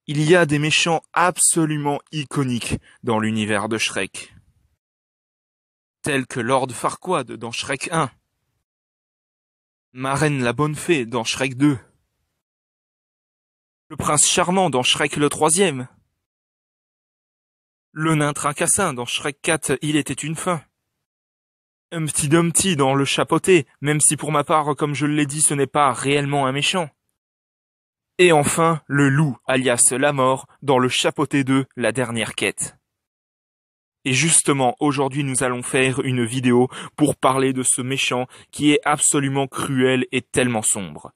Il y a des méchants absolument iconiques dans l'univers de Shrek, tels que Lord Farquaad dans Shrek 1, Marraine la Bonne Fée dans Shrek 2, le Prince Charmant dans Shrek le 3e, le Nain Tracassin dans Shrek 4 Il était une fois, Humpty Dumpty dans Le Chapoté, même si pour ma part, comme je l'ai dit, ce n'est pas réellement un méchant. Et enfin, le loup, alias la mort, dans Le Chapoté 2, La Dernière Quête. Et justement, aujourd'hui, nous allons faire une vidéo pour parler de ce méchant qui est absolument cruel et tellement sombre.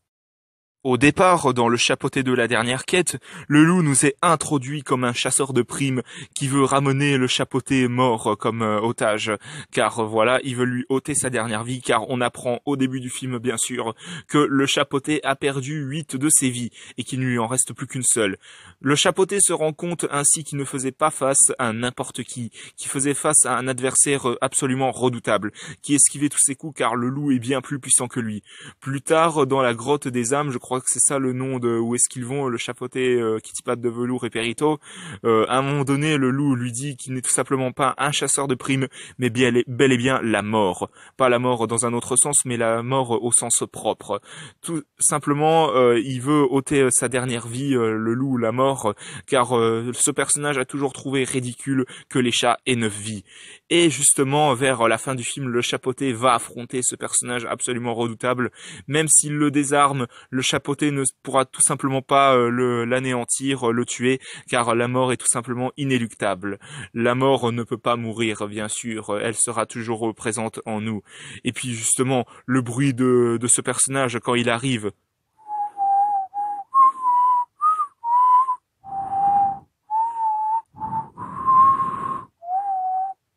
Au départ, dans Le Chapoté de La Dernière Quête, le loup nous est introduit comme un chasseur de primes qui veut ramener le chapoté mort comme otage, car voilà, il veut lui ôter sa dernière vie, car on apprend au début du film, bien sûr, que le chapoté a perdu 8 de ses vies et qu'il ne lui en reste plus qu'une seule. Le chapoté se rend compte ainsi qu'il ne faisait pas face à n'importe qui faisait face à un adversaire absolument redoutable, qui esquivait tous ses coups car le loup est bien plus puissant que lui. Plus tard, dans la grotte des âmes, je crois que c'est ça le nom de où est-ce qu'ils vont, le chapoté Kitty Pat de velours et Périto. À un moment donné, le loup lui dit qu'il n'est tout simplement pas un chasseur de primes, mais bel et bien la mort. Pas la mort dans un autre sens, mais la mort au sens propre. Tout simplement, il veut ôter sa dernière vie, le loup, la mort, car ce personnage a toujours trouvé ridicule que les chats aient 9 vies. Et justement, vers la fin du film, le chapoté va affronter ce personnage absolument redoutable. Même s'il le désarme, le chapoté ne pourra tout simplement pas l'anéantir, le tuer, car la mort est tout simplement inéluctable. La mort ne peut pas mourir, bien sûr, elle sera toujours présente en nous. Et puis justement, le bruit de ce personnage quand il arrive,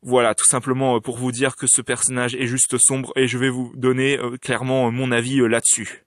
voilà, tout simplement pour vous dire que ce personnage est juste sombre et je vais vous donner clairement mon avis là-dessus.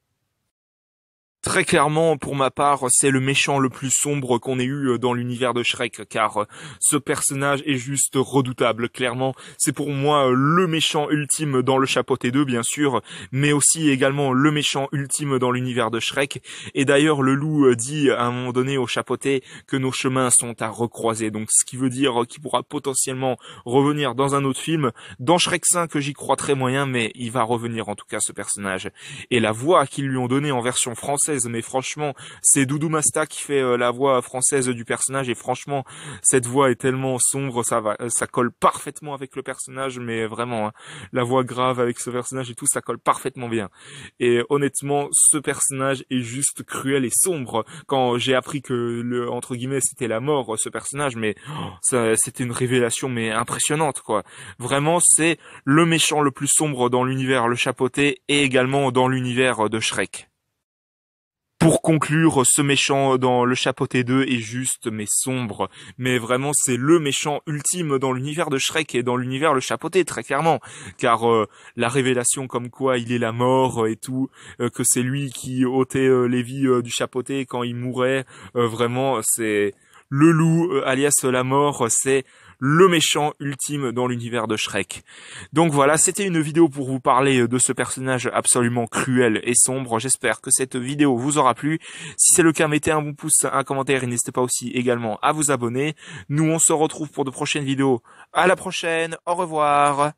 Très clairement, pour ma part, c'est le méchant le plus sombre qu'on ait eu dans l'univers de Shrek, car ce personnage est juste redoutable, clairement. C'est pour moi le méchant ultime dans Le Chapoté 2, bien sûr, mais aussi également le méchant ultime dans l'univers de Shrek. Et d'ailleurs, le loup dit à un moment donné au chapoté que nos chemins sont à recroiser, donc ce qui veut dire qu'il pourra potentiellement revenir dans un autre film. Dans Shrek 5, j'y crois très moyen, mais il va revenir en tout cas, ce personnage. Et la voix qu'ils lui ont donnée en version française, mais franchement, c'est Doudou Masta qui fait la voix française du personnage, et franchement, cette voix est tellement sombre, ça colle parfaitement avec le personnage, mais vraiment, hein, la voix grave avec ce personnage et tout, ça colle parfaitement bien. Et honnêtement, ce personnage est juste cruel et sombre. Quand j'ai appris que entre guillemets, c'était la mort, ce personnage, mais c'était une révélation, mais impressionnante, quoi. Vraiment, c'est le méchant le plus sombre dans l'univers Le Chapoté et également dans l'univers de Shrek. Pour conclure, ce méchant dans Le Chapoté 2 est juste mais sombre, mais vraiment c'est le méchant ultime dans l'univers de Shrek et dans l'univers Le Chapoté, très clairement, car la révélation comme quoi il est la mort et tout, que c'est lui qui ôtait les vies du chapoté quand il mourait, vraiment c'est le loup, alias la mort, c'est le méchant ultime dans l'univers de Shrek. Donc voilà, c'était une vidéo pour vous parler de ce personnage absolument cruel et sombre. J'espère que cette vidéo vous aura plu. Si c'est le cas, mettez un bon pouce, un commentaire et n'hésitez pas aussi également à vous abonner. Nous, on se retrouve pour de prochaines vidéos. À la prochaine, au revoir.